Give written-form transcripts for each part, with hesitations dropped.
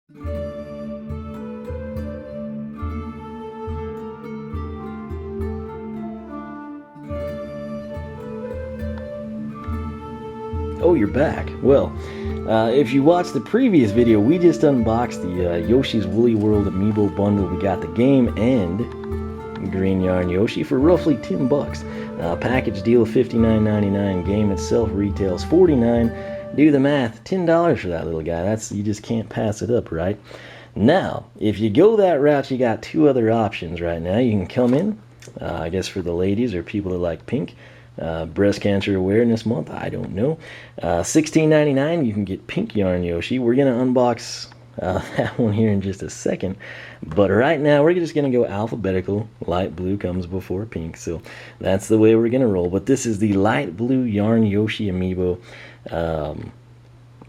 Oh, you're back. Well, if you watched the previous video, we just unboxed the Yoshi's Woolly World Amiibo bundle. We got the game and Green Yarn Yoshi for roughly 10 bucks. Package deal of $59.99. Game itself retails $49. Do the math, $10 for that little guy. You just can't pass it up, right? Now, if you go that route, you got two other options right now. You can come in, I guess for the ladies or people that like pink. Breast Cancer Awareness Month, I don't know. $16.99, you can get Pink Yarn Yoshi. We're going to unbox that one here in just a second. But right now, we're just going to go alphabetical. Light blue comes before pink, so that's the way we're going to roll. But this is the light blue Yarn Yoshi Amiibo.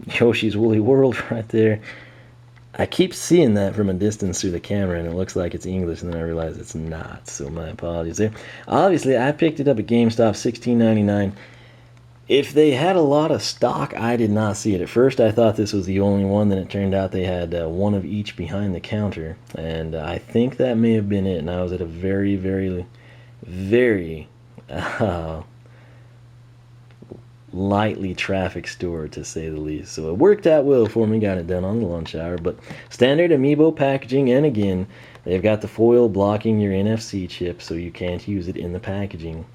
Yoshi's Woolly World right there. I keep seeing that from a distance through the camera, and it looks like it's English, and then I realize it's not, so my apologies there. Obviously, I picked it up at GameStop, $16.99. If they had a lot of stock, I did not see it. At first, I thought this was the only one, then it turned out they had one of each behind the counter, and I think that may have been it, and I was at a very, very, very lightly trafficked store, to say the least. So it worked out well for me, got it done on the lunch hour. But standard Amiibo packaging, and again, they've got the foil blocking your NFC chip, so you can't use it in the packaging.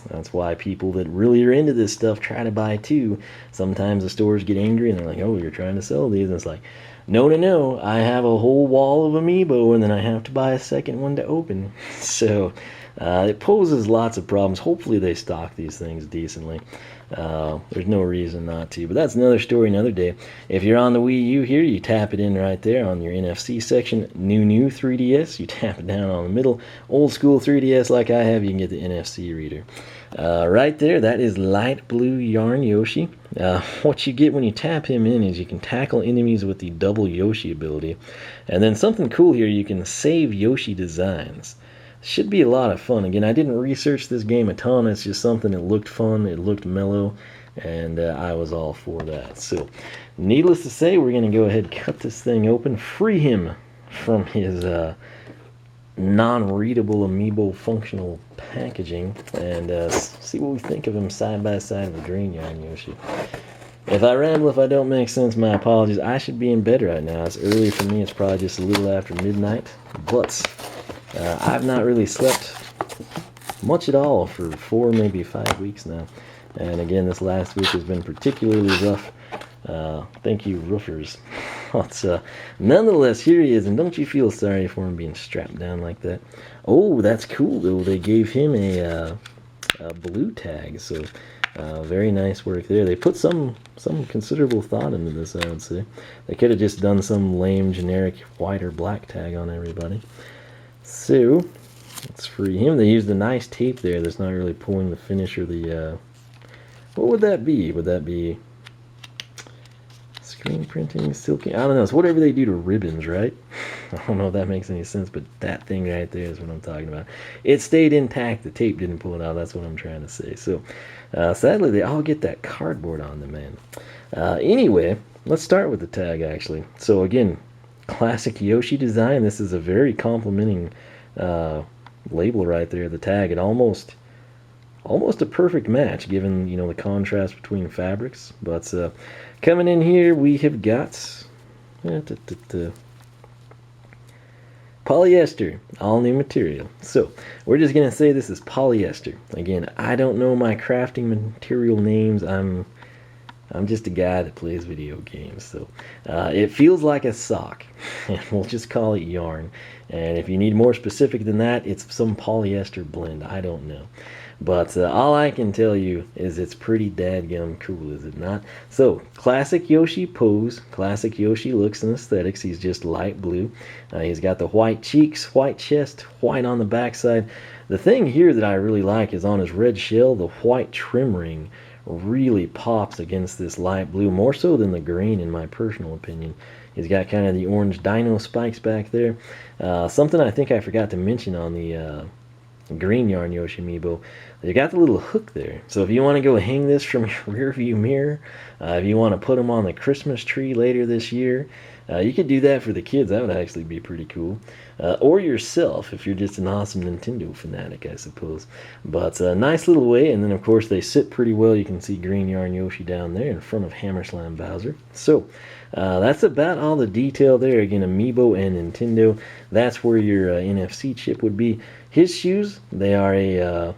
That's why people that really are into this stuff try to buy two. Sometimes the stores get angry and they're like, oh, you're trying to sell these, and it's like, no, I have a whole wall of Amiibo and then I have to buy a second one to open. So it poses lots of problems. Hopefully they stock these things decently. There's no reason not to, but that's another story, another day. If you're on the Wii U here, you tap it in right there on your NFC section. New 3DS, you tap it down on the middle. Old school 3DS like I have, you can get the NFC reader. Right there, that is light blue Yarn Yoshi. What you get when you tap him in is you can tackle enemies with the double Yoshi ability. And then something cool here, you can save Yoshi designs. Should be a lot of fun. Again, I didn't research this game a ton. It's just something that looked fun. It looked mellow, and I was all for that. So, needless to say, we're going to go ahead and cut this thing open, free him from his non-readable Amiibo functional packaging, and see what we think of him side by side with Green Yarn Yoshi. If I ramble, if I don't make sense, my apologies. I should be in bed right now. It's early for me. It's probably just a little after midnight, but I've not really slept much at all for 4, maybe 5 weeks now. And again, this last week has been particularly rough. Thank you, roofers. But nonetheless, here he is, and don't you feel sorry for him being strapped down like that. Oh, that's cool, though. They gave him a blue tag, so very nice work there. They put some considerable thought into this, I would say. They could have just done some lame, generic white or black tag on everybody. So, let's free him. They used a nice tape there that's not really pulling the finish or the, what would that be? Would that be screen printing, silky? I don't know. It's whatever they do to ribbons, right? I don't know if that makes any sense, but that thing right there is what I'm talking about. It stayed intact. The tape didn't pull it out. That's what I'm trying to say. So, sadly, they all get that cardboard on them, man. Anyway, let's start with the tag, actually. So, again, classic Yoshi design. This is a very complimenting label right there, the tag, and almost a perfect match given, you know, the contrast between fabrics. But coming in here, we have got polyester, all new material. So we're just gonna say this is polyester. Again, I don't know my crafting material names. I'm just a guy that plays video games, so it feels like a sock, and we'll just call it yarn. And if you need more specific than that, it's some polyester blend. I don't know. But all I can tell you is it's pretty dadgum cool, is it not? So, classic Yoshi pose, classic Yoshi looks and aesthetics. He's just light blue. He's got the white cheeks, white chest, white on the backside. The thing here that I really like is on his red shell, the white trim ring really pops against this light blue, more so than the green in my personal opinion. He's got kind of the orange dino spikes back there. Something I think I forgot to mention on the Green Yarn Yoshi Amiibo, you got the little hook there. So if you want to go hang this from your rear view mirror, if you want to put them on the Christmas tree later this year, You could do that for the kids. That would actually be pretty cool. Or yourself, if you're just an awesome Nintendo fanatic, I suppose. But nice little way, and then of course they sit pretty well. You can see Green Yarn Yoshi down there in front of Hammerslam Bowser. So that's about all the detail there. Again, Amiibo and Nintendo. That's where your NFC chip would be. His shoes, they are a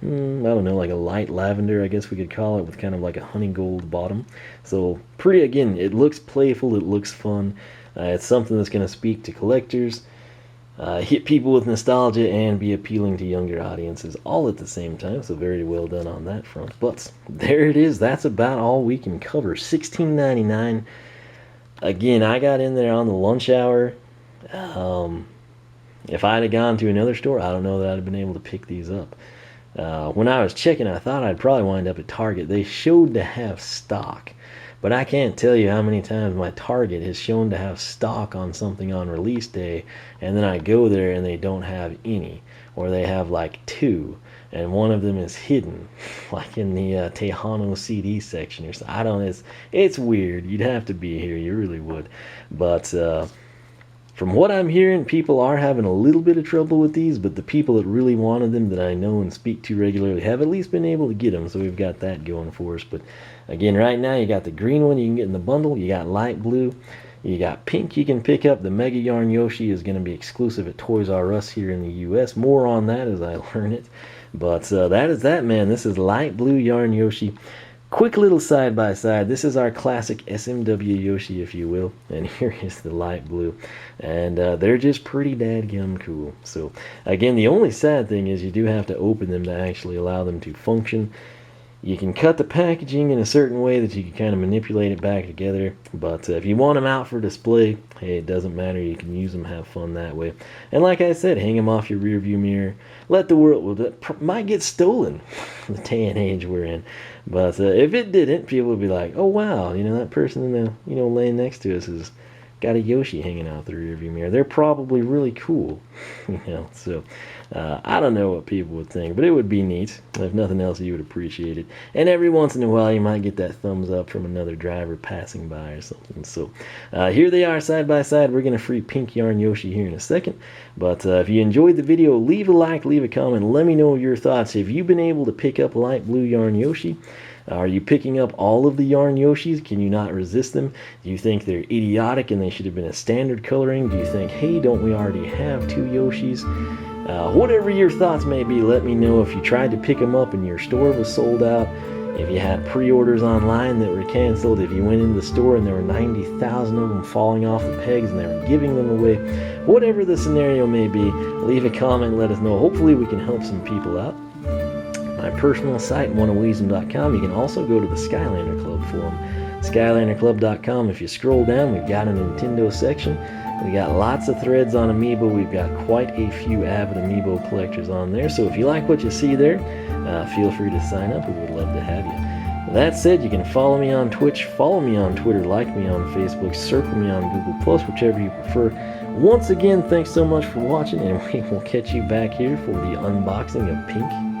I don't know, like a light lavender, I guess we could call it, with kind of like a honey gold bottom. So pretty, again, it looks playful, it looks fun. It's something that's going to speak to collectors, hit people with nostalgia, and be appealing to younger audiences all at the same time. So very well done on that front. But there it is. That's about all we can cover. $16.99. Again, I got in there on the lunch hour. If I'd have gone to another store, I don't know that I'd have been able to pick these up. When I was checking, I thought I'd probably wind up at Target. They showed to have stock, but I can't tell you how many times my Target has shown to have stock on something on release day, and then I go there and they don't have any, or they have like two, and one of them is hidden, like in the Tejano CD section or something. I don't. It's weird. You'd have to be here. You really would. But from what I'm hearing, people are having a little bit of trouble with these, but the people that really wanted them, that I know and speak to regularly, have at least been able to get them, so we've got that going for us. But again, right now, you got the green one you can get in the bundle, you got light blue, you got pink you can pick up. The Mega Yarn Yoshi is going to be exclusive at Toys R Us here in the U.S. More on that as I learn it. But that is that, man. This is light blue Yarn Yoshi. Quick little side-by-side. This is our classic SMW Yoshi, if you will. And here is the light blue. And they're just pretty dadgum cool. So, again, the only sad thing is you do have to open them to actually allow them to function. You can cut the packaging in a certain way that you can kind of manipulate it back together. But if you want them out for display, hey, it doesn't matter. You can use them, have fun that way. And like I said, hang them off your rear view mirror. Let the world, well, that might get stolen, the day and age we're in. But if it didn't, people would be like, oh, wow, that person in the, laying next to us has got a Yoshi hanging out the rearview mirror. They're probably really cool, So I don't know what people would think, but it would be neat. If nothing else, you would appreciate it. And every once in a while, you might get that thumbs up from another driver passing by or something. So here they are side by side. We're going to free Pink Yarn Yoshi here in a second. But if you enjoyed the video, leave a like, leave a comment. Let me know your thoughts. Have you been able to pick up light blue Yarn Yoshi? Are you picking up all of the Yarn Yoshis? Can you not resist them? Do you think they're idiotic and they should have been a standard coloring? Do you think, hey, don't we already have two Yoshis? Whatever your thoughts may be, let me know. If you tried to pick them up and your store was sold out, if you had pre-orders online that were canceled, if you went into the store and there were 90,000 of them falling off the pegs and they were giving them away, whatever the scenario may be, leave a comment, let us know. Hopefully we can help some people out. My personal site, oneofweezem.com. You can also go to the Skylander Club forum, skylanderclub.com. If you scroll down, we've got a Nintendo section. We got lots of threads on Amiibo. We've got quite a few avid Amiibo collectors on there. So if you like what you see there, feel free to sign up. We would love to have you. That said, you can follow me on Twitch, follow me on Twitter, like me on Facebook, circle me on Google+, whichever you prefer. Once again, thanks so much for watching, and we will catch you back here for the unboxing of Pink